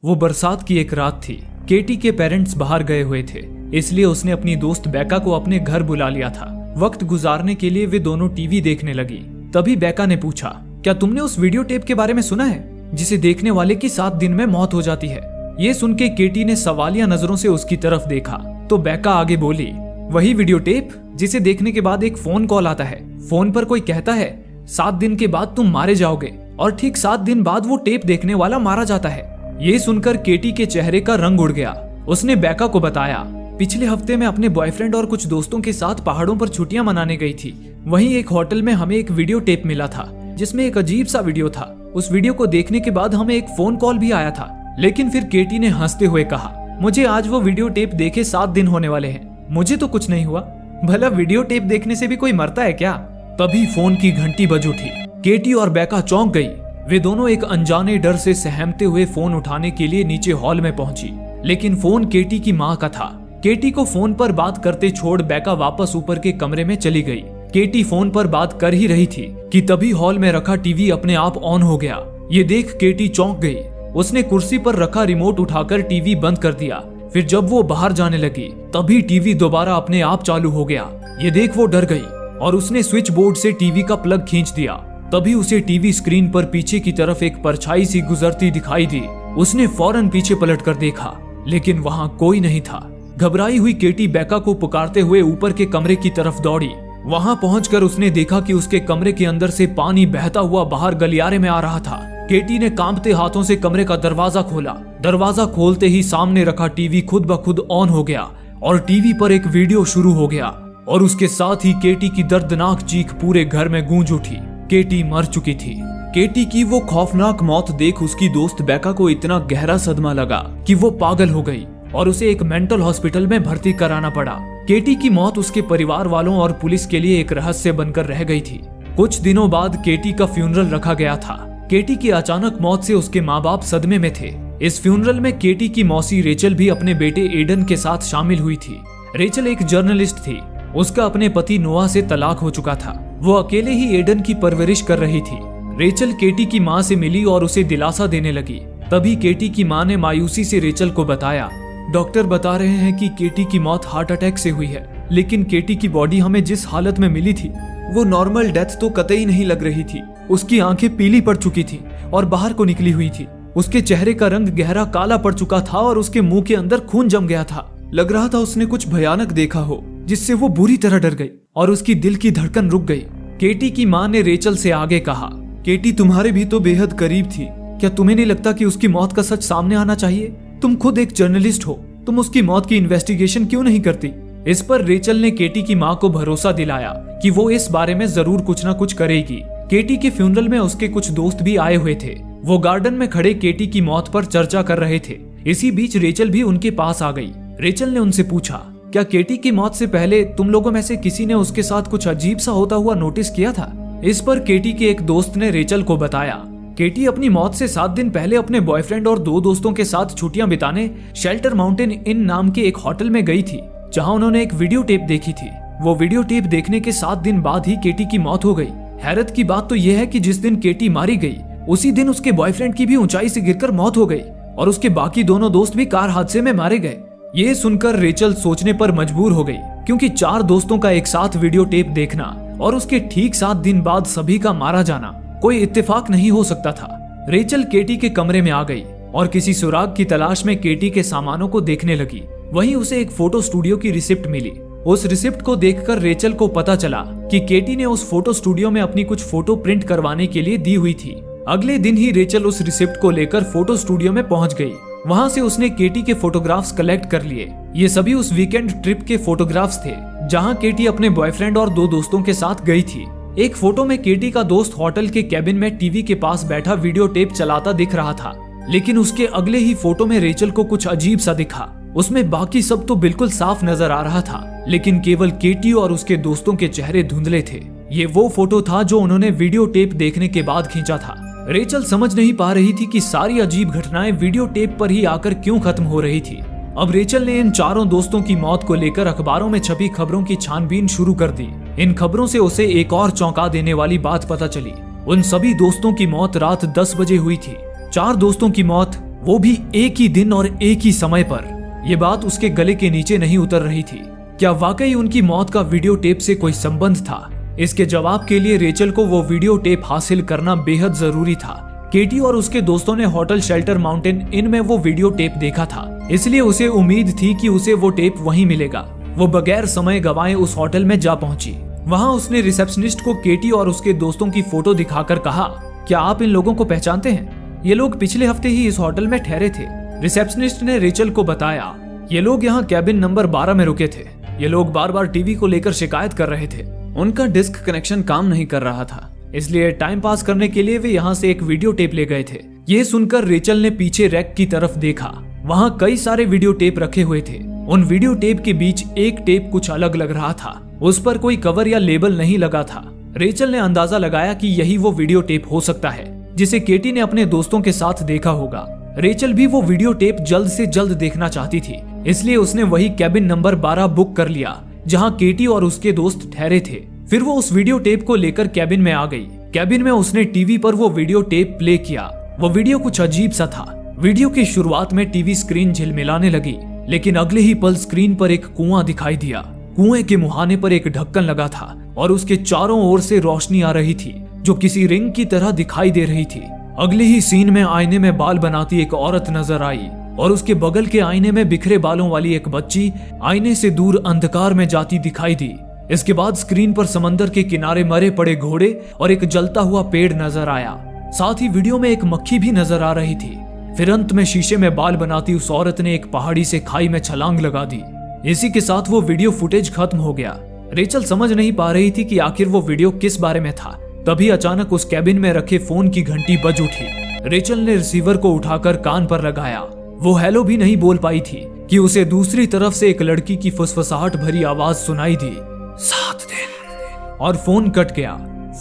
वो बरसात की एक रात थी। केटी के पेरेंट्स बाहर गए हुए थे, इसलिए उसने अपनी दोस्त बेका को अपने घर बुला लिया था। वक्त गुजारने के लिए वे दोनों टीवी देखने लगी। तभी बेका ने पूछा, क्या तुमने उस वीडियो टेप के बारे में सुना है जिसे देखने वाले की 7 दिन में मौत हो जाती है? ये सुन के केटी ने सवालिया नजरों से उसकी तरफ देखा तो बेका आगे बोली, वही वीडियो टेप जिसे देखने के बाद एक फोन कॉल आता है। फोन पर कोई कहता है 7 दिन के बाद तुम मारे जाओगे और ठीक 7 दिन बाद वो टेप देखने वाला मारा जाता है। ये सुनकर केटी के चेहरे का रंग उड़ गया। उसने बेका को बताया, पिछले हफ्ते मैं अपने बॉयफ्रेंड और कुछ दोस्तों के साथ पहाड़ों पर छुट्टियां मनाने गई थी। वहीं एक होटल में हमें एक वीडियो टेप मिला था जिसमें एक अजीब सा वीडियो था। उस वीडियो को देखने के बाद हमें एक फोन कॉल भी आया था। लेकिन फिर केटी ने हंसते हुए कहा, मुझे आज वो वीडियो टेप देखे 7 दिन होने वाले हैं, मुझे तो कुछ नहीं हुआ। भला वीडियो टेप देखने से भी कोई मरता है क्या? तभी फोन की घंटी बज उठी। केटी और बेका चौंक गई। वे दोनों एक अनजाने डर से सहमते हुए फोन उठाने के लिए नीचे हॉल में पहुंची, लेकिन फोन केटी की माँ का था। केटी को फोन पर बात करते छोड़ बेका वापस ऊपर के कमरे में चली गई। केटी फोन पर बात कर ही रही थी कि तभी हॉल में रखा टीवी अपने आप ऑन हो गया। ये देख केटी चौंक गई। उसने कुर्सी पर रखा रिमोट उठाकर टीवी बंद कर दिया। फिर जब वो बाहर जाने लगी तभी टीवी दोबारा अपने आप चालू हो गया। ये देख वो डर गई और उसने स्विच बोर्ड से टीवी का प्लग खींच दिया। तभी उसे टीवी स्क्रीन पर पीछे की तरफ एक परछाई सी गुजरती दिखाई दी। उसने फौरन पीछे पलटकर देखा, लेकिन वहां कोई नहीं था। घबराई हुई केटी बेका को पुकारते हुए ऊपर के कमरे की तरफ दौड़ी। वहां पहुंचकर उसने देखा कि उसके कमरे के अंदर से पानी बहता हुआ बाहर गलियारे में आ रहा था। केटी ने कांपते हाथों से कमरे का दरवाजा खोला। दरवाजा खोलते ही सामने रखा टीवी खुद ब खुद ऑन हो गया और टीवी पर एक वीडियो शुरू हो गया और उसके साथ ही केटी की दर्दनाक चीख पूरे घर में गूंज उठी। केटी मर चुकी थी। केटी की वो खौफनाक मौत देख उसकी दोस्त बेका को इतना गहरा सदमा लगा कि वो पागल हो गई और उसे एक मेंटल हॉस्पिटल में भर्ती कराना पड़ा। केटी की मौत उसके परिवार वालों और पुलिस के लिए एक रहस्य बनकर रह गई थी। कुछ दिनों बाद केटी का फ्यूनरल रखा गया था। केटी की अचानक मौत से उसके माँ बाप सदमे में थे। इस फ्यूनरल में केटी की मौसी रेचल भी अपने बेटे एडन के साथ शामिल हुई थी। रेचल एक जर्नलिस्ट थी। उसका अपने पति नोआ से तलाक हो चुका था। वो अकेले ही एडन की परवरिश कर रही थी। रेचल केटी की माँ से मिली और उसे दिलासा देने लगी। तभी केटी की माँ ने मायूसी से रेचल को बताया, डॉक्टर बता रहे हैं कि केटी की मौत हार्ट अटैक से हुई है, लेकिन केटी की बॉडी हमें जिस हालत में मिली थी वो नॉर्मल डेथ तो कतई नहीं लग रही थी। उसकी आंखें पीली पड़ चुकी थी और बाहर को निकली हुई थी। उसके चेहरे का रंग गहरा काला पड़ चुका था और उसके मुंह के अंदर खून जम गया था। लग रहा था उसने कुछ भयानक देखा हो, जिससे वो बुरी तरह डर गई और उसकी दिल की धड़कन रुक गई। केटी की माँ ने रेचल से आगे कहा, केटी तुम्हारे भी तो बेहद करीब थी। क्या तुम्हें नहीं लगता कि उसकी मौत का सच सामने आना चाहिए? तुम खुद एक जर्नलिस्ट हो, तुम उसकी मौत की इन्वेस्टिगेशन क्यों नहीं करती? इस पर रेचल ने केटी की माँ को भरोसा दिलाया कि वो इस बारे में जरूर कुछ न कुछ करेगी। केटी के फ्यूनरल में उसके कुछ दोस्त भी आए हुए थे। वो गार्डन में खड़े केटी की मौत पर चर्चा कर रहे थे। इसी बीच रेचल भी उनके पास आ गई। रेचल ने उनसे पूछा, क्या केटी की मौत से पहले तुम लोगों में से किसी ने उसके साथ कुछ अजीब सा होता हुआ नोटिस किया था? इस पर केटी के एक दोस्त ने रेचल को बताया, केटी अपनी मौत से 7 दिन पहले अपने बॉयफ्रेंड और 2 दोस्तों के साथ छुट्टियां बिताने शेल्टर माउंटेन इन नाम के एक होटल में गई थी, जहां उन्होंने एक वीडियो टेप देखी थी। वो वीडियो टेप देखने के 7 दिन बाद ही केटी की मौत हो गई। हैरत की बात तो यह है कि जिस दिन केटी मारी गई उसी दिन उसके बॉयफ्रेंड की भी ऊंचाई से गिरकर मौत हो गई और उसके बाकी दोनों दोस्त भी कार हादसे में मारे गए। ये सुनकर रेचल सोचने पर मजबूर हो गई, क्योंकि 4 दोस्तों का एक साथ वीडियो टेप देखना और उसके ठीक 7 दिन बाद सभी का मारा जाना कोई इत्तेफाक नहीं हो सकता था। रेचल केटी के कमरे में आ गई और किसी सुराग की तलाश में केटी के सामानों को देखने लगी। वहीं उसे एक फोटो स्टूडियो की रिसिप्ट मिली। उस रिसिप्ट को देखकर रेचल को पता चला कि केटी ने उस फोटो स्टूडियो में अपनी कुछ फोटो प्रिंट करवाने के लिए दी हुई थी। अगले दिन ही रेचल उस रिसिप्ट को लेकर फोटो स्टूडियो में पहुंच गई। वहां से उसने केटी के फोटोग्राफ्स कलेक्ट कर लिए। ये सभी उस वीकेंड ट्रिप के फोटोग्राफ्स थे, जहां केटी अपने बॉयफ्रेंड और 2 दोस्तों के साथ गई थी। एक फोटो में केटी का दोस्त होटल के कैबिन में टीवी के पास बैठा वीडियो टेप चलाता दिख रहा था, लेकिन उसके अगले ही फोटो में रेचल को कुछ अजीब सा दिखा। उसमें बाकी सब तो बिल्कुल साफ नजर आ रहा था, लेकिन केवल केटी और उसके दोस्तों के चेहरे धुंधले थे। ये वो फोटो था जो उन्होंने वीडियो टेप देखने के बाद खींचा था। रेचल समझ नहीं पा रही थी कि सारी अजीब घटनाएं वीडियो टेप पर ही आकर क्यों खत्म हो रही थी। अब रेचल ने इन 4 दोस्तों की मौत को लेकर अखबारों में छपी खबरों की छानबीन शुरू कर दी। इन खबरों से उसे एक और चौंका देने वाली बात पता चली। उन सभी दोस्तों की मौत रात 10 बजे हुई थी। 4 दोस्तों की मौत वो भी एक ही दिन और एक ही समय पर। ये बात उसके गले के नीचे नहीं उतर रही थी। क्या वाकई उनकी मौत का वीडियो टेप से कोई संबंध था? इसके जवाब के लिए रेचल को वो वीडियो टेप हासिल करना बेहद जरूरी था। केटी और उसके दोस्तों ने होटल शेल्टर माउंटेन इन में वो वीडियो टेप देखा था, इसलिए उसे उम्मीद थी कि उसे वो टेप वहीं मिलेगा। वो बगैर समय गवाए उस होटल में जा पहुंची। वहां उसने रिसेप्शनिस्ट को केटी और उसके दोस्तों की फोटो दिखाकर कहा, क्या आप इन लोगों को पहचानते हैं? ये लोग पिछले हफ्ते ही इस होटल में ठहरे थे। रिसेप्शनिस्ट ने रेचल को बताया, ये लोग यहाँ कैबिन नंबर 12 में रुके थे। ये लोग बार बार टीवी को लेकर शिकायत कर रहे थे। उनका डिस्क कनेक्शन काम नहीं कर रहा था, इसलिए टाइम पास करने के लिए वे यहाँ से एक वीडियो टेप ले गए थे। ये सुनकर रेचल ने पीछे रैक की तरफ देखा। वहाँ कई सारे वीडियो टेप रखे हुए थे। उन वीडियो टेप के बीच एक टेप कुछ अलग लग रहा था। उस पर कोई कवर या लेबल नहीं लगा था। रेचल ने अंदाजा लगाया कि यही वो वीडियो टेप हो सकता है जिसे केटी ने अपने दोस्तों के साथ देखा होगा। रेचल भी वो वीडियो टेप जल्द से जल्द देखना चाहती थी, इसलिए उसने वही कैबिन नंबर 12 बुक कर लिया जहां केटी और उसके दोस्त ठहरे थे। फिर वो उस वीडियो टेप को लेकर कैबिन में आ गई। कैबिन में उसने टीवी पर वो वीडियो टेप प्ले किया। वो वीडियो कुछ अजीब सा था। वीडियो की शुरुआत में टीवी स्क्रीन झिलमिलाने लगी, लेकिन अगले ही पल स्क्रीन पर एक कुआं दिखाई दिया। कुएं के मुहाने पर एक ढक्कन लगा था और उसके चारों ओर से रोशनी आ रही थी जो किसी रिंग की तरह दिखाई दे रही थी। अगले ही सीन में आईने में बाल बनाती एक औरत नजर आई और उसके बगल के आईने में बिखरे बालों वाली एक बच्ची आईने से दूर अंधकार में जाती दिखाई दी। इसके बाद स्क्रीन पर समंदर के किनारे मरे पड़े घोड़े और एक जलता हुआ पेड़ नजर आया। साथ ही वीडियो में एक मक्खी भी नजर आ रही थी। फिर अंत में शीशे में बाल बनाती उस औरत ने एक पहाड़ी से खाई में छलांग लगा दी। इसी के साथ वो वीडियो फुटेज खत्म हो गया। रेचल समझ नहीं पा रही थी कि आखिर वो वीडियो किस बारे में था। तभी अचानक उस कैबिन में रखे फोन की घंटी बज उठी। रेचल ने रिसीवर को उठाकर कान पर लगाया। वो हेलो भी नहीं बोल पाई थी कि उसे दूसरी तरफ से एक लड़की की फुसफुसाहट भरी आवाज सुनाई दी, 7 दिन, और फोन कट गया।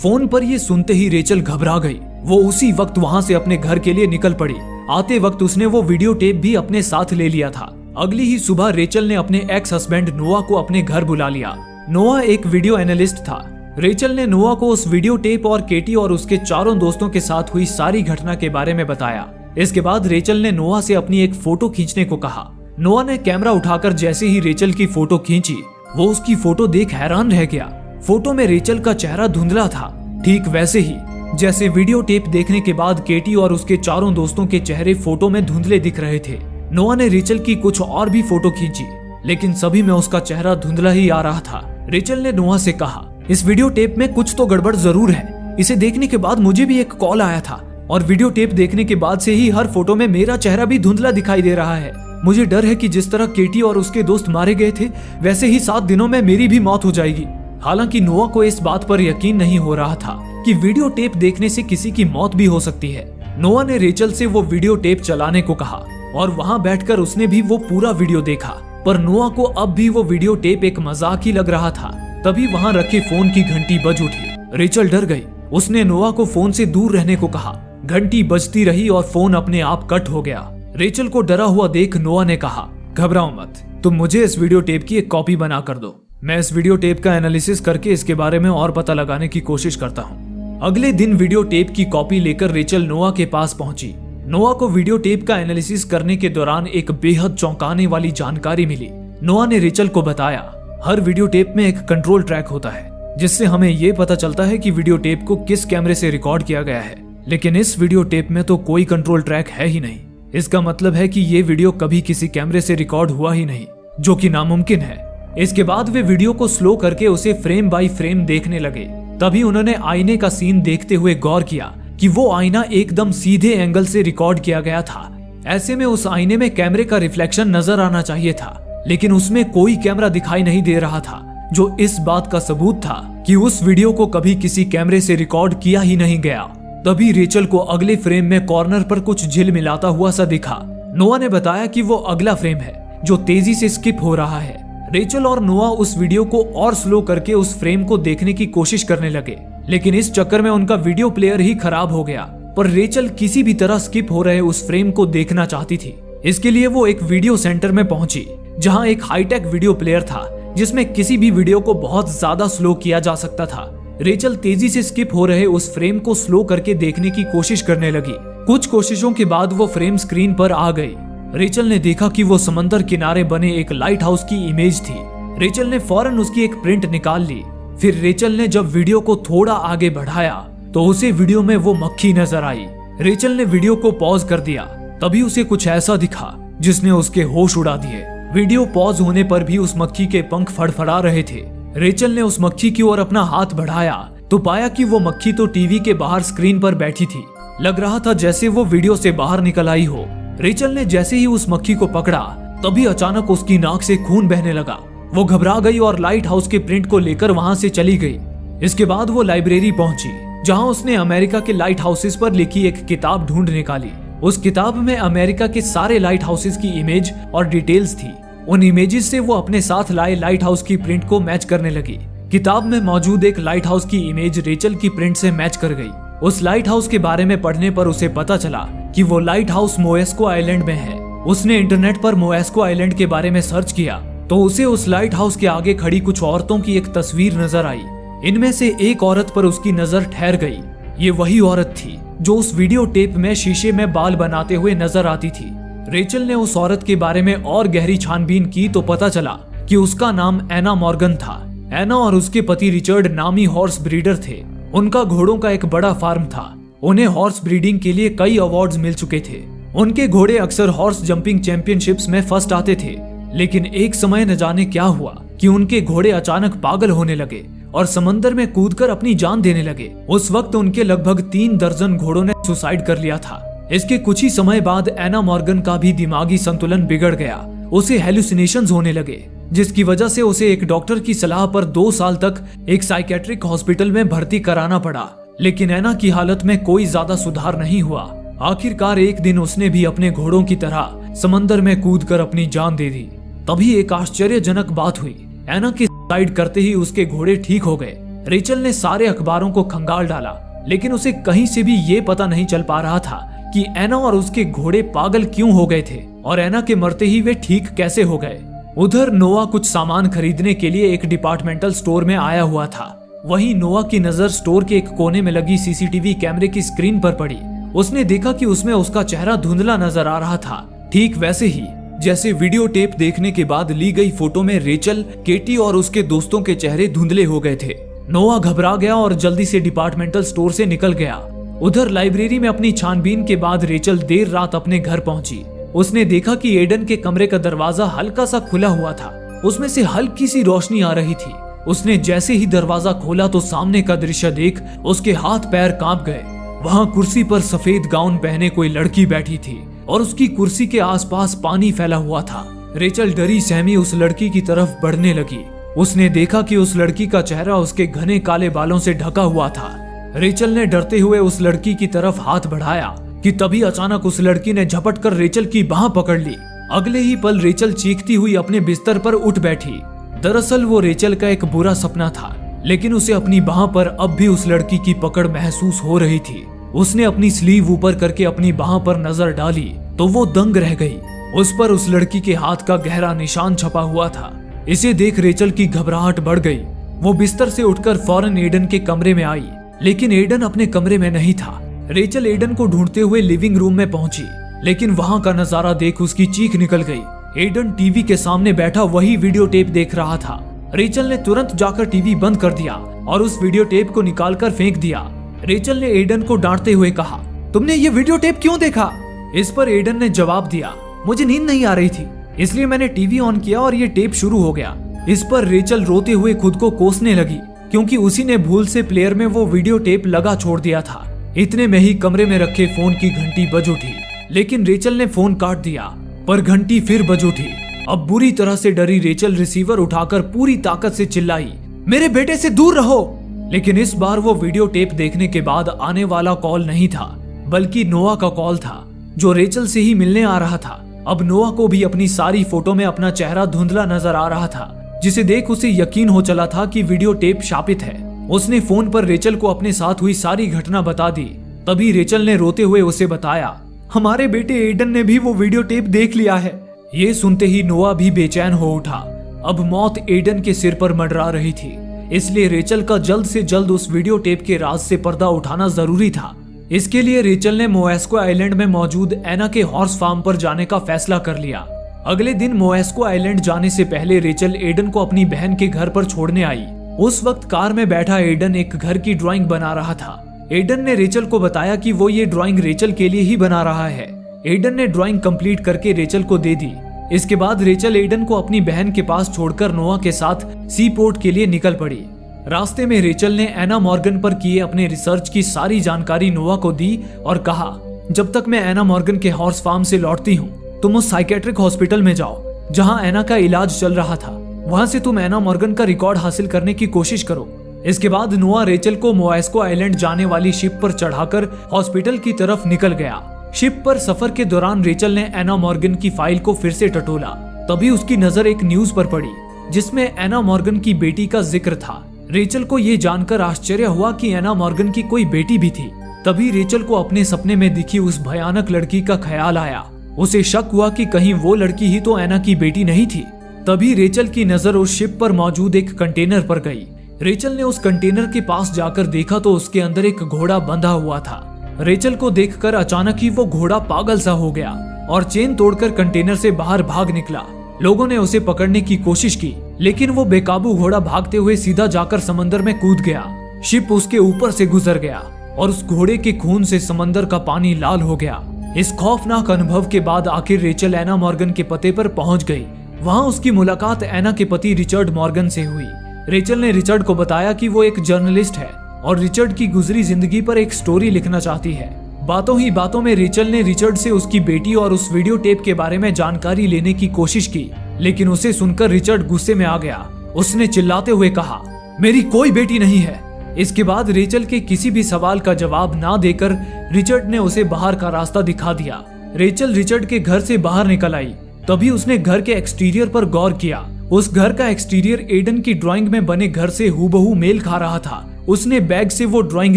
फोन पर ये सुनते ही रेचल घबरा गई। वो उसी वक्त वहां से अपने घर के लिए निकल पड़ी। आते वक्त उसने वो वीडियो टेप भी अपने साथ ले लिया था। अगली ही सुबह रेचल ने अपने एक्स हस्बैंड नोआ को अपने घर बुला लिया। नोआ एक वीडियो एनालिस्ट था। रेचल ने नोआ को उस वीडियो टेप और केटी और उसके चारों दोस्तों के साथ हुई सारी घटना के बारे में बताया। इसके बाद रेचल ने नोआ से अपनी एक फोटो खींचने को कहा। नोआ ने कैमरा उठाकर जैसे ही रेचल की फोटो खींची, वो उसकी फोटो देख हैरान रह गया। फोटो में रेचल का चेहरा धुंधला था, ठीक वैसे ही जैसे वीडियो टेप देखने के बाद केटी और उसके चारों दोस्तों के चेहरे फोटो में धुंधले दिख रहे थे। नोआ ने रेचल की कुछ और भी फोटो खींची, लेकिन सभी में उसका चेहरा धुंधला ही आ रहा था। रेचल ने नोआ से कहा, इस वीडियो टेप में कुछ तो गड़बड़ जरूर है। इसे देखने के बाद मुझे भी एक कॉल आया था और वीडियो टेप देखने के बाद से ही हर फोटो में मेरा चेहरा भी धुंधला दिखाई दे रहा है। मुझे डर है कि जिस तरह केटी और उसके दोस्त मारे गए थे, वैसे ही 7 दिनों में मेरी भी मौत हो जाएगी। हालांकि नोआ को इस बात पर यकीन नहीं हो रहा था कि वीडियो टेप देखने से किसी की मौत भी हो सकती है। नोआ ने रेचल से वो वीडियो टेप चलाने को कहा और वहां बैठकर उसने भी वो पूरा वीडियो देखा, पर नोआ को अब भी वो वीडियो टेप एक मजाक ही लग रहा था। तभी वहां रखे फोन की घंटी बज उठी। रेचल डर गई। उसने नोआ को फोन से दूर रहने को कहा। घंटी बजती रही और फोन अपने आप कट हो गया। रेचल को डरा हुआ देख नोआ ने कहा, घबराओ मत, तुम मुझे इस वीडियो टेप की एक कॉपी बना कर दो। मैं इस वीडियो टेप का एनालिसिस करके इसके बारे में और पता लगाने की कोशिश करता हूँ। अगले दिन वीडियो टेप की कॉपी लेकर रेचल नोआ के पास पहुंची। नोआ को वीडियो टेप का एनालिसिस करने के दौरान एक बेहद चौंकाने वाली जानकारी मिली। नोआ ने रेचल को बताया, हर वीडियो टेप में एक कंट्रोल ट्रैक होता है जिससे हमें यह पता चलता है कि वीडियो टेप को किस कैमरे से रिकॉर्ड किया गया है, लेकिन इस वीडियो टेप में तो कोई कंट्रोल ट्रैक है ही नहीं। इसका मतलब है कि ये वीडियो कभी किसी कैमरे से रिकॉर्ड हुआ ही नहीं, जो कि नामुमकिन है। इसके बाद वे वीडियो को स्लो करके उसे फ्रेम बाय फ्रेम देखने लगे। तभी उन्होंने आईने का सीन देखते हुए गौर किया कि वो आईना एकदम सीधे एंगल से रिकॉर्ड किया गया था। ऐसे में उस आईने में कैमरे का रिफ्लेक्शन नजर आना चाहिए था, लेकिन उसमें कोई कैमरा दिखाई नहीं दे रहा था, जो इस बात का सबूत था कि उस वीडियो को कभी किसी कैमरे से रिकॉर्ड किया ही नहीं गया। तभी रेचल को अगले फ्रेम में कॉर्नर पर कुछ झिलमिलाता हुआ सा दिखा। नोआ ने बताया कि वो अगला फ्रेम है जो तेजी से स्किप हो रहा है। रेचल और नोआ उस वीडियो को और स्लो करके उस फ्रेम को देखने की कोशिश करने लगे, लेकिन इस चक्कर में उनका वीडियो प्लेयर ही खराब हो गया। पर रेचल किसी भी तरह स्किप हो रहे उस फ्रेम को देखना चाहती थी। इसके लिए वो एक वीडियो सेंटर में पहुंची, जहां एक हाईटेक वीडियो प्लेयर था जिसमें किसी भी वीडियो को बहुत ज्यादा स्लो किया जा सकता था। रेचल तेजी से स्किप हो रहे उस फ्रेम को स्लो करके देखने की कोशिश करने लगी। कुछ कोशिशों के बाद वो फ्रेम स्क्रीन पर आ गई। रेचल ने देखा कि वो समंदर किनारे बने एक लाइट हाउस की इमेज थी। रेचल ने फौरन उसकी एक प्रिंट निकाल ली। फिर रेचल ने जब वीडियो को थोड़ा आगे बढ़ाया तो उसे वीडियो में वो मक्खी नजर आई। रेचल ने वीडियो को पॉज कर दिया। तभी उसे कुछ ऐसा दिखा जिसने उसके होश उड़ा दिए। वीडियो पॉज होने पर भी उस मक्खी के पंख फड़फड़ा रहे थे। रेचल ने उस मक्खी की ओर अपना हाथ बढ़ाया तो पाया कि वो मक्खी तो टीवी के बाहर स्क्रीन पर बैठी थी। लग रहा था जैसे वो वीडियो से बाहर निकल आई हो। रेचल ने जैसे ही उस मक्खी को पकड़ा तभी अचानक उसकी नाक से खून बहने लगा। वो घबरा गई और लाइट हाउस के प्रिंट को लेकर वहां से चली गई। इसके बाद वो लाइब्रेरी पहुंची जहां उसने अमेरिका के लाइट हाउसेस पर लिखी एक किताब ढूंढ निकाली। उस किताब में अमेरिका के सारे लाइट हाउसेस की इमेज और डिटेल्स थी। उन इमेजेस से वो अपने साथ लाए लाइट हाउस की प्रिंट को मैच करने लगी। किताब में मौजूद एक लाइट हाउस की इमेज रेचल की प्रिंट से मैच कर गई। उस लाइट हाउस के बारे में पढ़ने पर उसे पता चला कि वो लाइट हाउस मोएस्को आइलैंड में है। उसने इंटरनेट पर मोएस्को आइलैंड के बारे में सर्च किया तो उसे उस लाइट हाउस के आगे खड़ी कुछ औरतों की एक तस्वीर नजर आई। इनमें से एक औरत पर उसकी नजर ठहर गई। ये वही औरत थी जो उस वीडियो टेप में शीशे में बाल बनाते हुए नजर आती थी। रेचल ने उस औरत के बारे में और गहरी छानबीन की तो पता चला कि उसका नाम एना मॉर्गन था। एना और उसके पति रिचर्ड नामी हॉर्स ब्रीडर थे। उनका घोड़ों का एक बड़ा फार्म था। उन्हें हॉर्स ब्रीडिंग के लिए कई अवार्ड्स मिल चुके थे। उनके घोड़े अक्सर हॉर्स जंपिंग चैंपियनशिप्स में फर्स्ट आते थे। लेकिन एक समय न जाने क्या हुआ कि उनके घोड़े अचानक पागल होने लगे और समंदर में कूदकर अपनी जान देने लगे। उस वक्त उनके लगभग 3 दर्जन घोड़ों ने सुसाइड कर लिया था। इसके कुछ ही समय बाद एना मॉर्गन का भी दिमागी संतुलन बिगड़ गया। उसे हेलुसिनेशंस होने लगे जिसकी वजह से उसे एक डॉक्टर की सलाह पर 2 साल तक एक साइकेट्रिक हॉस्पिटल में भर्ती कराना पड़ा। लेकिन एना की हालत में कोई ज्यादा सुधार नहीं हुआ। आखिरकार एक दिन उसने भी अपने घोड़ों की तरह समंदर में कूदकर अपनी जान दे दी। तभी एक आश्चर्यजनक बात हुई। एना की सुसाइड करते ही उसके घोड़े ठीक हो गए। रेचल ने सारे अखबारों को खंगाल डाला लेकिन उसे कहीं से भी ये पता नहीं चल पा रहा था कि एना और उसके घोड़े पागल क्यों हो गए थे और एना के मरते ही वे ठीक कैसे हो गए। उधर नोआ कुछ सामान खरीदने के लिए एक डिपार्टमेंटल स्टोर में आया हुआ था। वहीं नोआ की नजर स्टोर के एक कोने में लगी सीसीटीवी कैमरे की स्क्रीन पर पड़ी। उसने देखा कि उसमें उसका चेहरा धुंधला नजर आ रहा था, ठीक वैसे ही जैसे वीडियो टेप देखने के बाद ली गई फोटो में रेचल, केटी और उसके दोस्तों के चेहरे धुंधले हो गए थे। नोआ घबरा गया और जल्दी से डिपार्टमेंटल स्टोर से निकल गया। उधर लाइब्रेरी में अपनी छानबीन के बाद रेचल देर रात अपने घर पहुंची। उसने देखा कि एडन के कमरे का दरवाजा हल्का सा खुला हुआ था। उसमें से हल्की सी रोशनी आ रही थी। उसने जैसे ही दरवाजा खोला तो सामने का दृश्य देख उसके हाथ पैर कांप गए। वहां कुर्सी पर सफेद गाउन पहने कोई लड़की बैठी थी और उसकी कुर्सी के आसपास पानी फैला हुआ था। रेचल डरी सहमी उस लड़की की तरफ बढ़ने लगी। उसने देखा कि उस लड़की का चेहरा उसके घने काले बालों से ढका हुआ था। रेचल ने डरते हुए उस लड़की की तरफ हाथ बढ़ाया कि तभी अचानक उस लड़की ने झपट कर रेचल की बाह पकड़ ली। अगले ही पल रेचल चीखती हुई अपने बिस्तर पर उठ बैठी। दरअसल वो रेचल का एक बुरा सपना था, लेकिन उसे अपनी बाह पर अब भी उस लड़की की पकड़ महसूस हो रही थी। उसने अपनी स्लीव ऊपर करके अपनी बाह पर नजर डाली तो वो दंग रह गई। उस पर उस लड़की के हाथ का गहरा निशान छपा हुआ था। इसे देख रेचल की घबराहट बढ़ गई। वो बिस्तर से उठकर फौरन एडन के कमरे में आई, लेकिन एडन अपने कमरे में नहीं था। रेचल एडन को ढूंढते हुए लिविंग रूम में पहुंची, लेकिन वहां का नजारा देख उसकी चीख निकल गई। एडन टीवी के सामने बैठा वही वीडियो टेप देख रहा था। रेचल ने तुरंत जाकर टीवी बंद कर दिया और उस वीडियो टेप को निकालकर फेंक दिया। रेचल ने एडन को डांटते हुए कहा, तुमने ये वीडियो टेप क्यों देखा? इस पर एडन ने जवाब दिया, मुझे नींद नहीं आ रही थी, इसलिए मैंने टीवी ऑन किया और ये टेप शुरू हो गया। इस पर रेचल रोते हुए खुद को कोसने लगी क्योंकि उसी ने भूल से प्लेयर में वो वीडियो टेप लगा छोड़ दिया था। इतने में ही कमरे में रखे फोन की घंटी बज उठी, लेकिन रेचल ने फोन काट दिया, पर घंटी फिर बज उठी। अब बुरी तरह से डरी रेचल रिसीवर उठाकर पूरी ताकत से चिल्लाई, मेरे बेटे से दूर रहो। लेकिन इस बार वो वीडियो टेप देखने के बाद आने वाला कॉल नहीं था, बल्कि नोआ का कॉल था जो रेचल से ही मिलने आ रहा था। अब नोआ को भी अपनी सारी फोटो में अपना चेहरा धुंधला नजर आ रहा था, जिसे देख उसे यकीन हो चला था कि वीडियो टेप शापित है। उसने फोन पर रेचल को अपने साथ हुई सारी घटना बता दी। तभी रेचल ने रोते हुए उसे बताया, हमारे बेटे एडन ने भी वो वीडियो टेप देख लिया है। ये सुनते ही नोआ भी बेचैन हो उठा। अब मौत एडन के सिर पर मंडरा रही थी, इसलिए रेचल का जल्द से जल्द उस वीडियो टेप के राज से पर्दा उठाना जरूरी था। इसके लिए रेचल ने मोएस्को आइलैंड में मौजूद एना के हॉर्स फार्म पर जाने का फैसला कर लिया। अगले दिन मोएस्को आइलैंड जाने से पहले रेचल एडन को अपनी बहन के घर पर छोड़ने आई। उस वक्त कार में बैठा एडन एक घर की ड्राइंग बना रहा था। एडन ने रेचल को बताया कि वो ये ड्राइंग रेचल के लिए ही बना रहा है। एडन ने ड्राइंग कंप्लीट करके रेचल को दे दी। इसके बाद रेचल एडन को अपनी बहन के पास छोड़कर नोआ के साथ सी पोर्ट के लिए निकल पड़ी। रास्ते में रेचल ने एना मॉर्गन पर किए अपने रिसर्च की सारी जानकारी नोआ को दी और कहा, जब तक मैं एना मॉर्गन के हॉर्स फार्म से लौटती हूँ तुम उस साइकेट्रिक हॉस्पिटल में जाओ जहाँ एना का इलाज चल रहा था। वहां से तुम एना मॉर्गन का रिकॉर्ड हासिल करने की कोशिश करो। इसके बाद नोआ रेचल को मोएस्को आइलैंड जाने वाली शिप पर चढ़ाकर हॉस्पिटल की तरफ निकल गया। शिप पर सफर के दौरान रेचल ने एना मॉर्गन की फाइल को फिर से टटोला। तभी उसकी नजर एक न्यूज पर पड़ी जिसमें एना मॉर्गन की बेटी का जिक्र था। रेचल को ये जानकर आश्चर्य हुआ कि एना मॉर्गन की कोई बेटी भी थी। तभी रेचल को अपने सपने में दिखी उस भयानक लड़की का ख्याल आया। उसे शक हुआ कि कहीं वो लड़की ही तो एना की बेटी नहीं थी। तभी रेचल की नजर उस शिप पर मौजूद एक कंटेनर पर गई। रेचल ने उस कंटेनर के पास जाकर देखा तो उसके अंदर एक घोड़ा बंधा हुआ था। रेचल को देखकर अचानक ही वो घोड़ा पागल सा हो गया और चेन तोड़कर कंटेनर से बाहर भाग निकला। लोगों ने उसे पकड़ने की कोशिश की लेकिन वो बेकाबू घोड़ा भागते हुए सीधा जाकर समंदर में कूद गया। शिप उसके ऊपर से गुजर गया और उस घोड़े के खून से समंदर का पानी लाल हो गया। इस खौफनाक अनुभव के बाद आखिर रेचल एना मॉर्गन के पते पर पहुंच गई। वहां उसकी मुलाकात एना के पति रिचर्ड मॉर्गन से हुई। रेचल ने रिचर्ड को बताया कि वो एक जर्नलिस्ट है और रिचर्ड की गुजरी जिंदगी पर एक स्टोरी लिखना चाहती है। बातों ही बातों में रेचल ने रिचर्ड से उसकी बेटी और उस वीडियो टेप के बारे में जानकारी लेने की कोशिश की, लेकिन उसे सुनकर रिचर्ड गुस्से में आ गया। उसने चिल्लाते हुए कहा, मेरी कोई बेटी नहीं है। इसके बाद रेचल के किसी भी सवाल का जवाब ना देकर रिचर्ड ने उसे बाहर का रास्ता दिखा दिया। रेचल रिचर्ड के घर से बाहर निकल आई। तभी उसने घर के एक्सटीरियर पर गौर किया। उस घर का एक्सटीरियर एडन की ड्राइंग में बने घर से हूबहू मेल खा रहा था। उसने बैग से वो ड्राइंग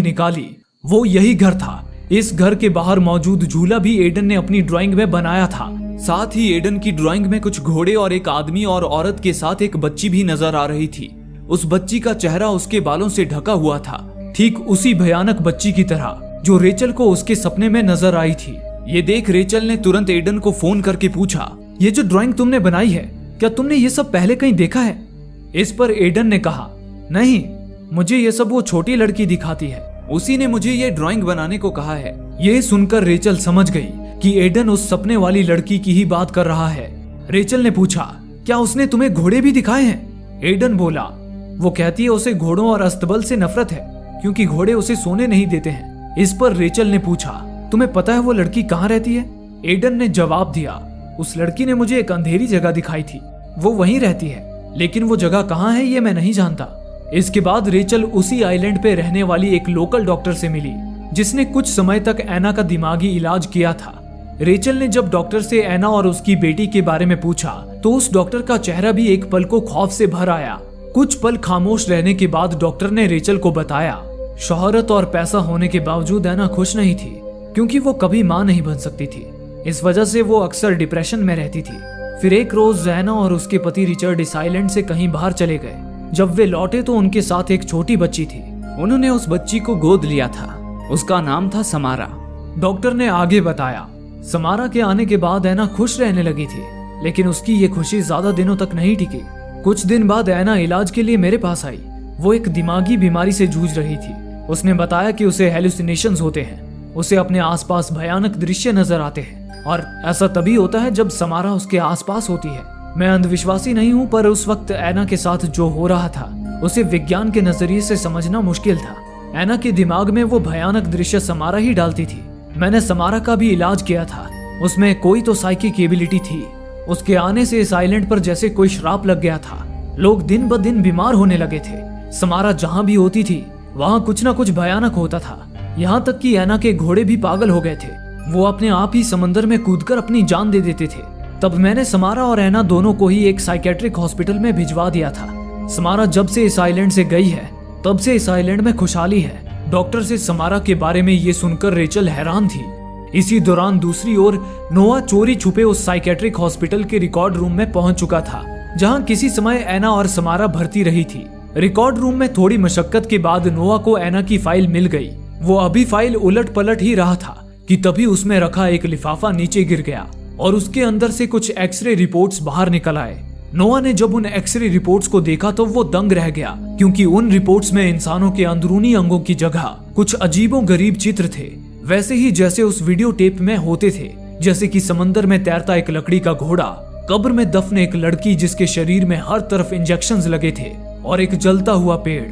निकाली। वो यही घर था। इस घर के बाहर मौजूद झूला भी एडन ने अपनी ड्राइंग में बनाया था। साथ ही एडन की ड्राइंग में कुछ घोड़े और एक आदमी और औरत के साथ एक बच्ची भी नजर आ रही थी। उस बच्ची का चेहरा उसके बालों से ढका हुआ था, ठीक उसी भयानक बच्ची की तरह जो रेचल को उसके सपने में नजर आई थी। ये देख रेचल ने तुरंत एडन को फोन करके पूछा, ये जो ड्राइंग तुमने बनाई है क्या तुमने ये सब पहले कहीं देखा है? इस पर एडन ने कहा, नहीं, मुझे ये सब वो छोटी लड़की दिखाती है, उसी ने मुझे ये ड्राइंग बनाने को कहा है। ये सुनकर रेचल समझ गई कि एडन उस सपने वाली लड़की की ही बात कर रहा है। रेचल ने पूछा, क्या उसने तुम्हें घोड़े भी दिखाए हैं? एडन बोला, वो कहती है उसे घोड़ों और अस्तबल से नफरत है क्योंकि घोड़े उसे सोने नहीं देते हैं। इस पर रेचल ने पूछा, तुम्हें पता है वो लड़की कहाँ रहती है? एडन ने जवाब दिया, उस लड़की ने मुझे एक अंधेरी जगह दिखाई थी, वो वहीं रहती है, लेकिन वो जगह कहाँ है ये मैं नहीं जानता। इसके बाद रेचल उसी आइलैंड पे रहने वाली एक लोकल डॉक्टर से मिली जिसने कुछ समय तक एना का दिमागी इलाज किया था। रेचल ने जब डॉक्टर से एना और उसकी बेटी के बारे में पूछा तो उस डॉक्टर का चेहरा भी एक पल को खौफ से भर आया। कुछ पल खामोश रहने के बाद डॉक्टर ने रेचल को बताया, शोहरत और पैसा होने के बावजूद एना खुश नहीं थी क्योंकि वो कभी मां नहीं बन सकती थी। इस वजह से वो अक्सर डिप्रेशन में रहती थी। फिर एक रोज एना और उसके पति रिचर्ड इस आइलैंड से कहीं बाहर चले गए। जब वे लौटे तो उनके साथ एक छोटी बच्ची थी। उन्होंने उस बच्ची को गोद लिया था। उसका नाम था समारा। डॉक्टर ने आगे बताया, समारा के आने के बाद एना खुश रहने लगी थी, लेकिन उसकी ये खुशी ज्यादा दिनों तक नहीं टिकी। कुछ दिन बाद एना इलाज के लिए मेरे पास आई। वो एक दिमागी बीमारी से जूझ रही थी। उसने बताया कि उसे हेलुसिनेशंस होते हैं, उसे अपने आसपास भयानक दृश्य नजर आते हैं और ऐसा तभी होता है जब समारा उसके आसपास होती है। मैं अंधविश्वासी नहीं हूँ, पर उस वक्त एना के साथ जो हो रहा था उसे विज्ञान के नजरिए से समझना मुश्किल था। एना के दिमाग में वो भयानक दृश्य समारा ही डालती थी। मैंने समारा का भी इलाज किया था, उसमें कोई तो साइकिक एबिलिटी थी। उसके आने से इस आइलैंड पर जैसे कोई श्राप लग गया था। लोग दिन ब दिन बीमार होने लगे थे। समारा जहाँ भी होती थी वहाँ कुछ न कुछ भयानक होता था। यहाँ तक कि एना के घोड़े भी पागल हो गए थे। वो अपने आप ही समंदर में कूदकर अपनी जान दे देते थे। तब मैंने समारा और एना दोनों को ही एक साइकेट्रिक हॉस्पिटल में भिजवा दिया था। समारा जब से इस आइलैंड से गई है तब से इस आइलैंड में खुशहाली है। डॉक्टर से समारा के बारे में ये सुनकर रेचल हैरान थी। इसी दौरान दूसरी ओर नोआ चोरी छुपे उस साइकेट्रिक हॉस्पिटल के रिकॉर्ड रूम में पहुंच चुका था जहां किसी समय एना और समारा भर्ती रही थी। रिकॉर्ड रूम में थोड़ी मशक्कत के बाद नोआ को एना की फाइल मिल गई। वो अभी फाइल उलट पलट ही रहा था कि तभी उसमें रखा एक लिफाफा नीचे गिर गया और उसके अंदर से कुछ एक्सरे रिपोर्ट्स बाहर निकल आए। नोआ ने जब उन एक्सरे रिपोर्ट्स को देखा तो वो दंग रह गया, क्योंकि उन रिपोर्ट्स में इंसानों के अंदरूनी अंगों की जगह कुछ अजीबोगरीब चित्र थे, वैसे ही जैसे उस वीडियो टेप में होते थे। जैसे कि समंदर में तैरता एक लकड़ी का घोड़ा, कब्र में दफन एक लड़की जिसके शरीर में हर तरफ इंजेक्शंस लगे थे, और एक जलता हुआ पेड़।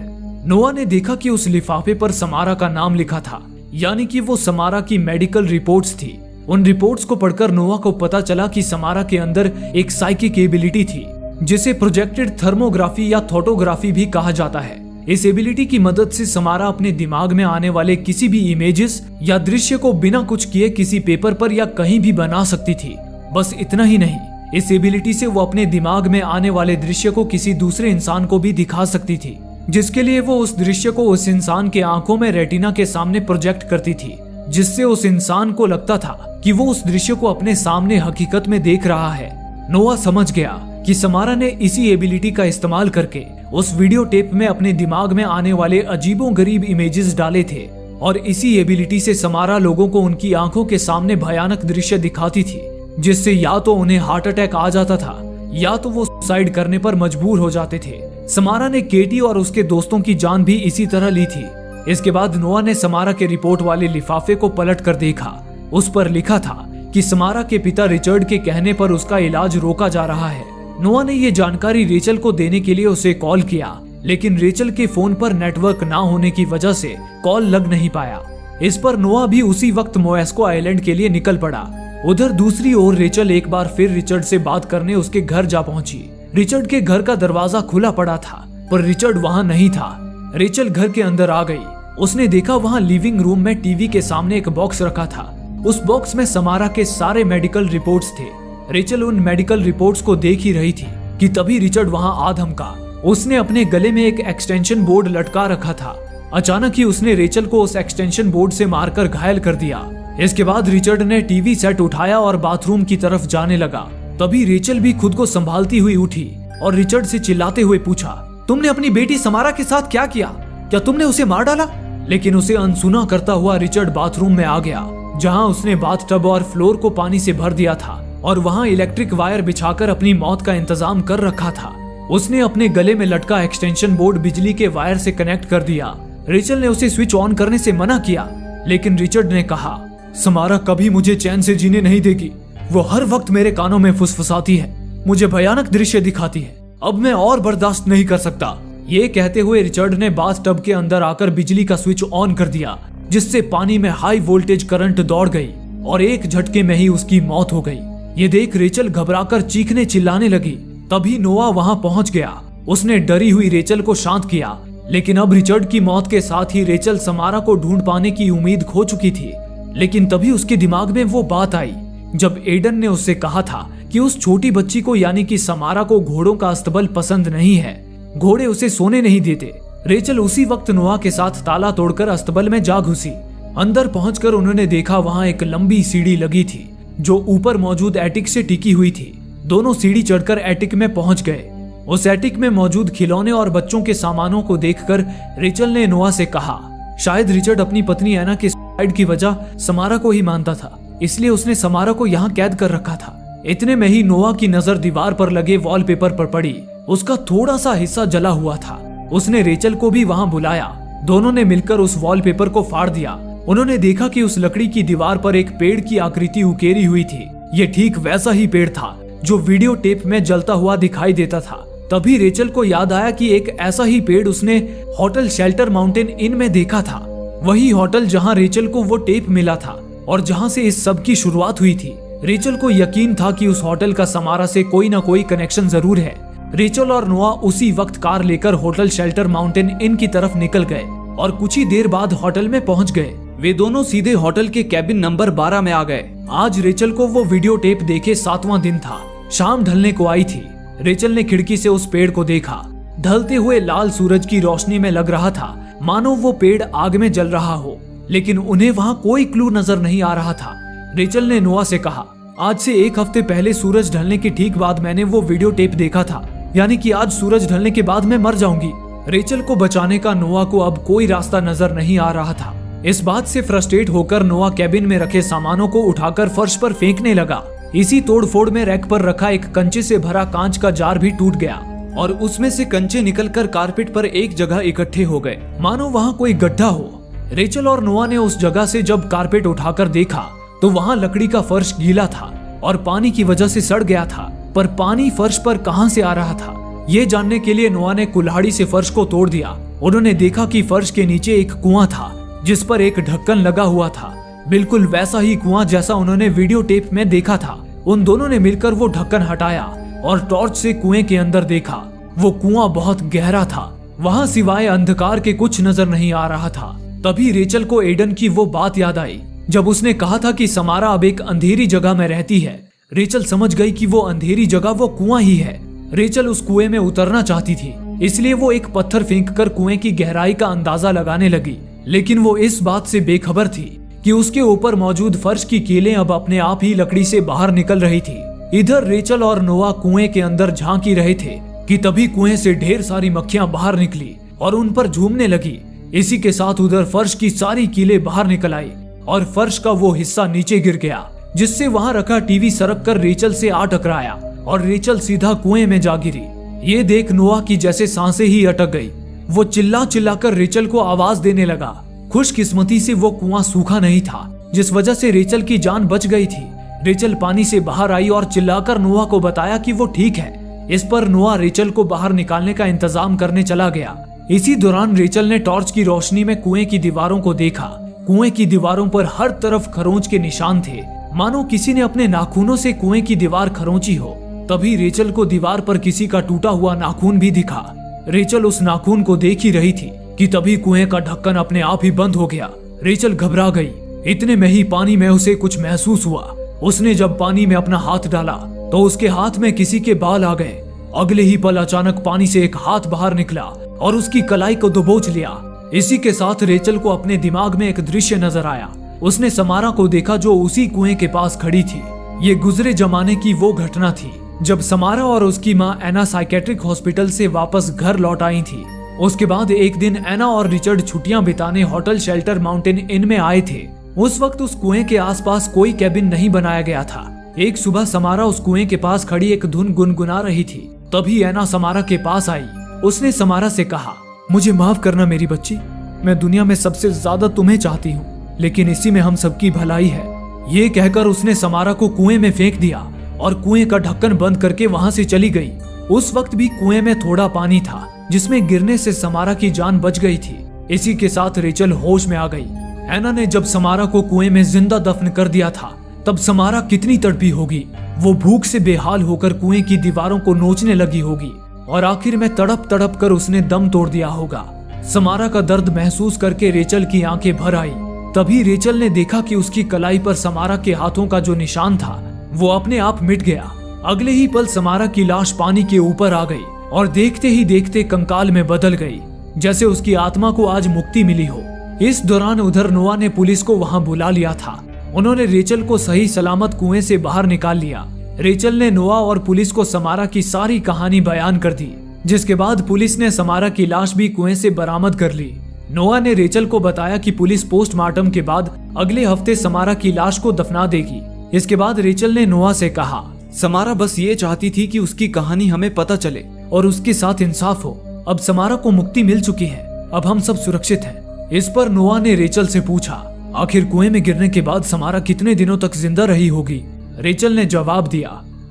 नोआ ने देखा कि उस लिफाफे पर समारा का नाम लिखा था, यानी कि वो समारा की मेडिकल रिपोर्ट्स थी। उन रिपोर्ट्स को पढ़कर नोआ को पता चला कि समारा के अंदर एक साइकिक एबिलिटी थी, जिसे प्रोजेक्टेड थर्मोग्राफी या थोटोग्राफी भी कहा जाता है। इस एबिलिटी की मदद से समारा अपने दिमाग में आने वाले किसी भी इमेजेस या दृश्य को बिना कुछ किए किसी पेपर पर या कहीं भी बना सकती थी। बस इतना ही नहीं, इस एबिलिटी से वो अपने दिमाग में आने वाले दृश्य को किसी दूसरे इंसान को भी दिखा सकती थी, जिसके लिए वो उस दृश्य को उस इंसान के आंखों में रेटिना के सामने प्रोजेक्ट करती थी, जिससे उस इंसान को लगता था कि वो उस दृश्य को अपने सामने हकीकत में देख रहा है। नोआ समझ गया कि समारा ने इसी एबिलिटी का इस्तेमाल करके उस वीडियो टेप में अपने दिमाग में आने वाले अजीबोगरीब इमेजेस डाले थे, और इसी एबिलिटी से समारा लोगों को उनकी आंखों के सामने भयानक दृश्य दिखाती थी, जिससे या तो उन्हें हार्ट अटैक आ जाता था या तो वो सुसाइड करने पर मजबूर हो जाते थे। समारा ने केटी और उसके दोस्तों की जान भी इसी तरह ली थी। इसके बाद नोआ ने समारा के रिपोर्ट वाले लिफाफे को पलट कर देखा। उस पर लिखा था कि समारा के पिता रिचर्ड के कहने पर उसका इलाज रोका जा रहा है। नोआ ने ये जानकारी रेचल को देने के लिए उसे कॉल किया, लेकिन रेचल के फोन पर नेटवर्क ना होने की वजह से कॉल लग नहीं पाया। इस पर नोआ भी उसी वक्त मोएस्को आइलैंड के लिए निकल पड़ा। उधर दूसरी ओर रेचल एक बार फिर रिचर्ड से बात करने उसके घर जा पहुंची। रिचर्ड के घर का दरवाजा खुला पड़ा था, पर रिचर्ड वहां नहीं था। रेचल घर के अंदर आ गई। उसने देखा वहां लिविंग रूम में टीवी के सामने एक बॉक्स रखा था। उस बॉक्स में समारा के सारे मेडिकल रिपोर्ट्स थे। रेचल उन मेडिकल रिपोर्ट्स को देख ही रही थी कि तभी रिचर्ड वहां आ धमका। उसने अपने गले में एक एक्सटेंशन बोर्ड लटका रखा था। अचानक ही उसने रेचल को उस एक्सटेंशन बोर्ड से मारकर घायल कर दिया। इसके बाद रिचर्ड ने टीवी सेट उठाया और बाथरूम की तरफ जाने लगा। तभी रेचल भी खुद को संभालती हुई उठी और रिचर्ड से चिल्लाते हुए पूछा, तुमने अपनी बेटी समारा के साथ क्या किया? क्या तुमने उसे मार डाला? लेकिन उसे अनसुना करता हुआ रिचर्ड बाथरूम में आ गया, जहां उसने बाथटब और फ्लोर को पानी से भर दिया था और वहां इलेक्ट्रिक वायर बिछाकर अपनी मौत का इंतजाम कर रखा था। उसने अपने गले में लटका एक्सटेंशन बोर्ड बिजली के वायर से कनेक्ट कर दिया। रेचल ने उसे स्विच ऑन करने से मना किया, लेकिन रिचर्ड ने कहा, समारा कभी मुझे चैन से जीने नहीं देगी। वो हर वक्त मेरे कानों में फुसफुसाती है, मुझे भयानक दृश्य दिखाती है। अब मैं और बर्दाश्त नहीं कर सकता। ये कहते हुए रिचर्ड ने बाथटब के अंदर आकर बिजली का स्विच ऑन कर दिया, जिससे पानी में हाई वोल्टेज करंट दौड़ गई और एक झटके में ही उसकी मौत हो गई। ये देख रेचल घबराकर चीखने चिल्लाने लगी। तभी नोआ वहां पहुंच गया। उसने डरी हुई रेचल को शांत किया, लेकिन अब रिचर्ड की मौत के साथ ही रेचल समारा को ढूंढ पाने की उम्मीद खो चुकी थी। लेकिन तभी उसके दिमाग में वो बात आई जब एडन ने उससे कहा था कि उस छोटी बच्ची को यानी कि समारा को घोड़ों का अस्तबल पसंद नहीं है, घोड़े उसे सोने नहीं देते। रेचल उसी वक्त नोआ के साथ ताला तोड़कर अस्तबल में जा घुसी। अंदर पहुंचकर उन्होंने देखा वहां एक लंबी सीढ़ी लगी थी जो ऊपर मौजूद एटिक से टिकी हुई थी। दोनों सीढ़ी चढ़कर एटिक में पहुंच गए। उस एटिक में मौजूद खिलौने और बच्चों के सामानों को देखकर रेचल ने नोआ से कहा, शायद रिचर्ड अपनी पत्नी एना के सुसाइड की वजह समारा को ही मानता था, इसलिए उसने समारा को यहाँ कैद कर रखा था। इतने में ही नोआ की नजर दीवार पर लगे वॉलपेपर पर पड़ी। उसका थोड़ा सा हिस्सा जला हुआ था। उसने रेचल को भी वहां बुलाया। दोनों ने मिलकर उस वॉलपेपर को फाड़ दिया। उन्होंने देखा कि उस लकड़ी की दीवार पर एक पेड़ की आकृति उकेरी हुई थी। ये ठीक वैसा ही पेड़ था जो वीडियो टेप में जलता हुआ दिखाई देता था। तभी रेचल को याद आया कि एक ऐसा ही पेड़ उसने होटल शेल्टर माउंटेन इन में देखा था, वही होटल जहां रेचल को वो टेप मिला था और जहां से इस सब की शुरुआत हुई थी। रेचल को यकीन था कि उस होटल का समारा से कोई ना कोई कनेक्शन जरूर है। रेचल और नोआ उसी वक्त कार लेकर होटल शेल्टर माउंटेन इन की तरफ निकल गए और कुछ ही देर बाद होटल में पहुंच गए। वे दोनों सीधे होटल के कैबिन नंबर 12 में आ गए। आज रेचल को वो वीडियो टेप देखे 7वां दिन था। शाम ढलने को आई थी। रेचल ने खिड़की से उस पेड़ को देखा। ढलते हुए लाल सूरज की रोशनी में लग रहा था मानो वो पेड़ आग में जल रहा हो, लेकिन उन्हें वहां कोई क्लू नजर नहीं आ रहा था। रेचल ने नोआ से कहा, आज से 1 हफ्ते पहले सूरज ढलने के ठीक बाद मैंने वो वीडियो टेप देखा था, यानी कि आज सूरज ढलने के बाद मैं मर जाऊंगी। रेचल को बचाने का नोआ को अब कोई रास्ता नजर नहीं आ रहा था, इस बात से फ्रस्ट्रेट होकर नोआ कैबिन में रखे सामानों को उठाकर फर्श पर फेंकने लगा। इसी तोड़फोड़ में रैक पर रखा एक कंचे से भरा कांच का जार भी टूट गया और उसमें से कंचे निकलकर कारपेट पर एक जगह इकट्ठे हो गए, मानो वहाँ कोई गड्ढा हो। रेचल और नोआ ने उस जगह से जब कारपेट उठाकर देखा तो वहाँ लकड़ी का फर्श गीला था और पानी की वजह से सड़ गया था, पर पानी फर्श पर कहां से आ रहा था ये जानने के लिए नोआ ने कुल्हाड़ी से फर्श को तोड़ दिया। उन्होंने देखा कि फर्श के नीचे एक कुआं था जिस पर एक ढक्कन लगा हुआ था, बिल्कुल वैसा ही कुआं जैसा उन्होंने वीडियो टेप में देखा था। उन दोनों ने मिलकर वो ढक्कन हटाया और टॉर्च से कुएं के अंदर देखा। वो कुआं बहुत गहरा था, वहां सिवाय अंधकार के कुछ नजर नहीं आ रहा था। तभी रेचल को एडन की वो बात याद आई जब उसने कहा था कि समारा अब एक अंधेरी जगह में रहती है। रेचल समझ गई कि वो अंधेरी जगह वो कुआं ही है। रेचल उस कुएं में उतरना चाहती थी, इसलिए वो एक पत्थर फेंककर कुएं की गहराई का अंदाजा लगाने लगी, लेकिन वो इस बात से बेखबर थी कि उसके ऊपर मौजूद फर्श की कीलें अब अपने आप ही लकड़ी से बाहर निकल रही थी। इधर रेचल और नोआ कुएं के अंदर झांकी रहे थे कि तभी कुएं से ढेर सारी मक्खियां बाहर निकली और उन पर झूमने लगी। इसी के साथ उधर फर्श की सारी कीलें बाहर निकल आई और फर्श का वो हिस्सा नीचे गिर गया, जिससे वहां रखा टीवी सरक कर रेचल से आ टकराया और रेचल सीधा कुएं में जा गिरी। ये देख नोआ की जैसे सांसें ही अटक गई। वो चिल्ला चिल्लाकर रेचल को आवाज देने लगा। खुशकिस्मती से वो कुआं सूखा नहीं था, जिस वजह से रेचल की जान बच गई थी। रेचल पानी से बाहर आई और चिल्लाकर नोआ को बताया कि वो ठीक है। इस पर नोआ रेचल को बाहर निकालने का इंतजाम करने चला गया। इसी दौरान रेचल ने टॉर्च की रोशनी में कुएं की दीवारों को देखा। कुएं की दीवारों पर हर तरफ खरोंच के निशान थे, मानो किसी ने अपने नाखूनों से कुएं की दीवार खरोंची हो। तभी रेचल को दीवार पर किसी का टूटा हुआ नाखून भी दिखा। रेचल उस नाखून को देख ही रही थी कि तभी कुएं का ढक्कन अपने आप ही बंद हो गया। रेचल घबरा गई। इतने में ही पानी में उसे कुछ महसूस हुआ। उसने जब पानी में अपना हाथ डाला तो उसके हाथ में किसी के बाल आ गए। अगले ही पल अचानक पानी से एक हाथ बाहर निकला और उसकी कलाई को दबोच लिया। इसी के साथ रेचल को अपने दिमाग में एक दृश्य नजर आया। उसने समारा को देखा जो उसी कुएं के पास खड़ी थी। ये गुजरे जमाने की वो घटना थी जब समारा और उसकी माँ एना साइकेट्रिक हॉस्पिटल से वापस घर लौट आई थी। उसके बाद एक दिन एना और रिचर्ड छुट्टियां बिताने होटल शेल्टर माउंटेन इन में आए थे। उस वक्त उस कुएं के आसपास कोई कैबिन नहीं बनाया गया था। एक सुबह समारा उस कुएं के पास खड़ी एक धुन गुनगुना रही थी। तभी एना समारा के पास आई। उसने समारा से कहा, मुझे माफ करना मेरी बच्ची, मैं दुनिया में सबसे ज्यादा तुम्हें चाहती हूँ, लेकिन इसी में हम सबकी भलाई है। ये कहकर उसने समारा को कुएं में फेंक दिया और कुएं का ढक्कन बंद करके वहां से चली गई। उस वक्त भी कुएं में थोड़ा पानी था, जिसमें गिरने से समारा की जान बच गई थी। इसी के साथ रेचल होश में आ गई। एना ने जब समारा को कुएं में जिंदा दफन कर दिया था, तब समारा कितनी तड़पी होगी। वो भूख से बेहाल होकर कुएं की दीवारों को नोचने लगी होगी और आखिर में तड़प तड़प कर उसने दम तोड़ दिया होगा। समारा का दर्द महसूस करके रेचल की आंखें भर आई। तभी रेचल ने देखा कि उसकी कलाई पर समारा के हाथों का जो निशान था वो अपने आप मिट गया। अगले ही पल समारा की लाश पानी के ऊपर आ गई और देखते ही देखते कंकाल में बदल गई, जैसे उसकी आत्मा को आज मुक्ति मिली हो। इस दौरान उधर नोआ ने पुलिस को वहां बुला लिया था। उन्होंने रेचल को सही सलामत कुएं से बाहर निकाल लिया। रेचल ने नोआ और पुलिस को समारा की सारी कहानी बयान कर दी, जिसके बाद पुलिस ने समारा की लाश भी कुएं से बरामद कर ली। नोआ ने रेचल को बताया कि पुलिस पोस्टमार्टम के बाद अगले हफ्ते समारा की लाश को दफना देगी। इसके बाद रेचल ने नोआ से कहा, समारा बस ये चाहती थी कि उसकी कहानी हमें पता चले और उसके साथ इंसाफ हो। अब समारा को मुक्ति मिल चुकी है, अब हम सब सुरक्षित हैं। इस पर नोआ ने रेचल से पूछा, आखिर कुएं में गिरने के बाद समारा कितने दिनों तक जिंदा रही होगी? रेचल ने जवाब दिया,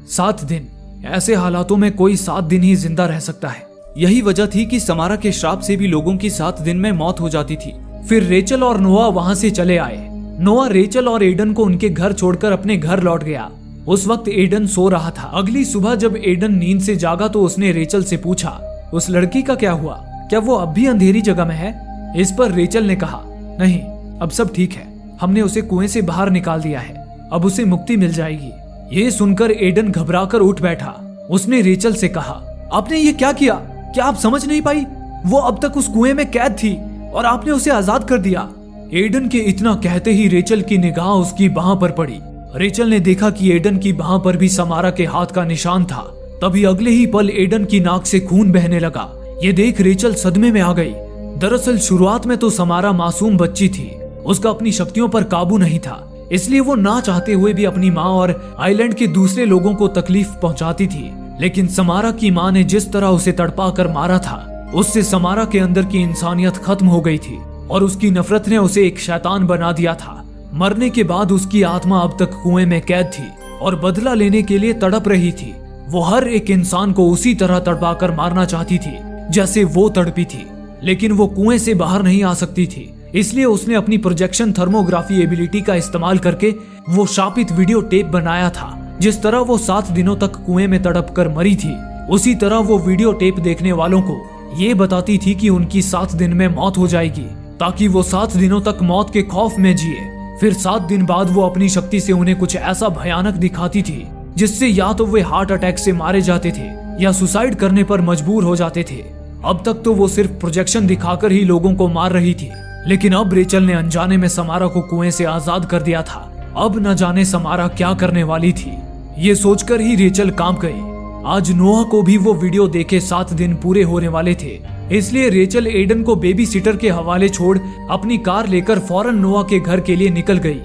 7 दिन। ऐसे हालातों में कोई 7 दिन ही जिंदा रह सकता है। यही वजह थी कि समारा के श्राप से भी लोगों की 7 दिन में मौत हो जाती थी। फिर रेचल और नोआ वहां से चले आए। नोआ रेचल और एडन को उनके घर छोड़कर अपने घर लौट गया। उस वक्त एडन सो रहा था। अगली सुबह जब एडन नींद से जागा तो उसने रेचल से पूछा, उस लड़की का क्या हुआ? क्या वो अब भी अंधेरी जगह में है? इस पर रेचल ने कहा, नहीं, अब सब ठीक है। हमने उसे कुएं से बाहर निकाल दिया है, अब उसे मुक्ति मिल जाएगी। ये सुनकर एडन घबराकर उठ बैठा। उसने रेचल से कहा, आपने ये क्या किया? क्या आप समझ नहीं पाई? वो अब तक उस कुएं में कैद थी और आपने उसे आजाद कर दिया। एडन के इतना कहते ही रेचल की निगाह उसकी बाह पर पड़ी। रेचल ने देखा कि एडन की बाह पर भी समारा के हाथ का निशान था। तभी अगले ही पल एडन की नाक से खून बहने लगा। ये देख रेचल सदमे में आ गई। दरअसल शुरुआत में तो समारा मासूम बच्ची थी उसका अपनी शक्तियों पर काबू नहीं था, इसलिए वो ना चाहते हुए भी अपनी माँ और आइलैंड के दूसरे लोगों को तकलीफ पहुंचाती थी। लेकिन समारा की माँ ने जिस तरह उसे तड़पा कर मारा था, उससे समारा के अंदर की इंसानियत खत्म हो गई थी और उसकी नफरत ने उसे एक शैतान बना दिया था। मरने के बाद उसकी आत्मा अब तक कुएं में कैद थी और बदला लेने के लिए तड़प रही थी। वो हर एक इंसान को उसी तरह तड़पाकर मारना चाहती थी जैसे वो तड़पी थी, लेकिन वो कुएं से बाहर नहीं आ सकती थी। इसलिए उसने अपनी प्रोजेक्शन थर्मोग्राफी एबिलिटी का इस्तेमाल करके वो शापित वीडियो टेप बनाया था। जिस तरह वो 7 दिनों तक कुएं में तड़प कर मरी थी, उसी तरह वो वीडियो टेप देखने वालों को ये बताती थी कि उनकी 7 दिन में मौत हो जाएगी, ताकि वो 7 दिनों तक मौत के खौफ में जिए। फिर 7 दिन बाद वो अपनी शक्ति से उन्हें कुछ ऐसा भयानक दिखाती थी जिससे या तो वे हार्ट अटैक से मारे जाते थे या सुसाइड करने पर मजबूर हो जाते थे। अब तक तो वो सिर्फ प्रोजेक्शन दिखाकर ही लोगों को मार रही थी, लेकिन अब रेचल ने अनजाने में समारा को कुएं से आजाद कर दिया था। अब न जाने समारा क्या करने वाली थी। ये सोचकर ही रेचल कांप गई। आज नोआ को भी वो वीडियो देखे 7 दिन पूरे होने वाले थे, इसलिए रेचल एडन को बेबी सिटर के हवाले छोड़ अपनी कार लेकर फौरन नोआ के घर के लिए निकल गई।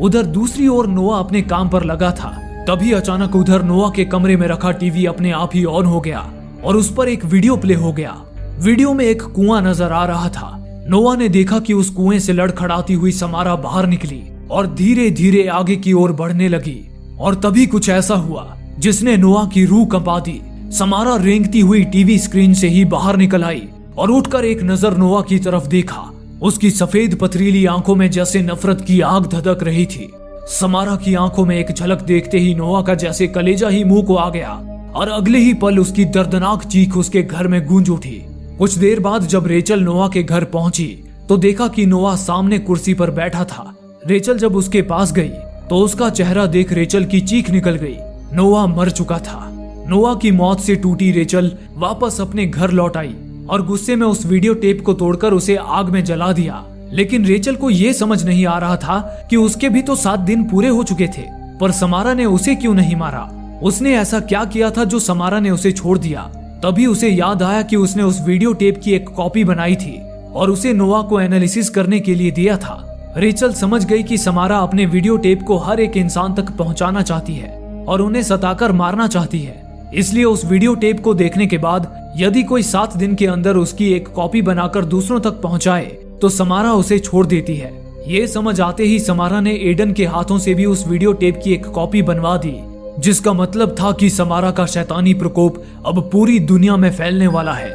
उधर दूसरी ओर नोआ अपने काम पर लगा था। तभी अचानक उधर नोआ के कमरे में रखा टीवी अपने आप ही ऑन हो गया और उस पर एक वीडियो प्ले हो गया। वीडियो में एक कुआं नजर आ रहा था। नोआ ने देखा कि उस कुएं से लड़खड़ाती हुई समारा बाहर निकली और धीरे धीरे आगे की ओर बढ़ने लगी। और तभी कुछ ऐसा हुआ जिसने नोआ की रूह कंपा दी। समारा रेंगती हुई टीवी स्क्रीन से ही बाहर निकल आई और उठकर एक नजर नोआ की तरफ देखा। उसकी सफेद पथरीली आंखों में जैसे नफरत की आग धधक रही थी। समारा की आंखों में एक झलक देखते ही नोआ का जैसे कलेजा ही मुंह को आ गया और अगले ही पल उसकी दर्दनाक चीख उसके घर में गूंज उठी। कुछ देर बाद जब रेचल नोआ के घर पहुंची तो देखा कि नोआ सामने कुर्सी पर बैठा था। रेचल जब उसके पास गई तो उसका चेहरा देख रेचल की चीख निकल गई। नोआ मर चुका था। नोआ की मौत से टूटी रेचल वापस अपने घर लौट आई और गुस्से में उस वीडियो टेप को तोड़कर उसे आग में जला दिया। लेकिन रेचल को यह समझ नहीं आ रहा था कि उसके भी तो 7 दिन पूरे हो चुके थे, पर समारा ने उसे क्यों नहीं मारा। उसने ऐसा क्या किया था जो समारा ने उसे छोड़ दिया। तभी उसे याद आया कि उसने उस वीडियो टेप की एक कॉपी बनाई थी और उसे नोआ को एनालिसिस करने के लिए दिया था। रेचल समझ गई कि समारा अपने वीडियो टेप को हर एक इंसान तक पहुंचाना चाहती है और उन्हें सताकर मारना चाहती है। इसलिए उस वीडियो टेप को देखने के बाद यदि कोई 7 दिन के अंदर उसकी एक कॉपी बनाकर दूसरों तक पहुंचाए तो समारा उसे छोड़ देती है। ये समझ आते ही समारा ने एडन के हाथों से भी उस वीडियो टेप की एक कॉपी बनवा दी, जिसका मतलब था कि समारा का शैतानी प्रकोप अब पूरी दुनिया में फैलने वाला है।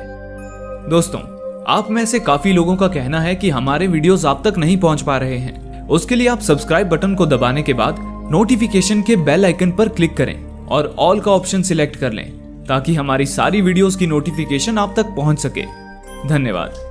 दोस्तों, आप में से काफी लोगों का कहना है कि हमारे वीडियोस आप तक नहीं पहुंच पा रहे हैं। उसके लिए आप सब्सक्राइब बटन को दबाने के बाद नोटिफिकेशन के बेल आइकन पर क्लिक करें और ऑल का ऑप्शन सिलेक्ट कर लें ताकि हमारी सारी वीडियोस की नोटिफिकेशन आप तक पहुंच सके। धन्यवाद।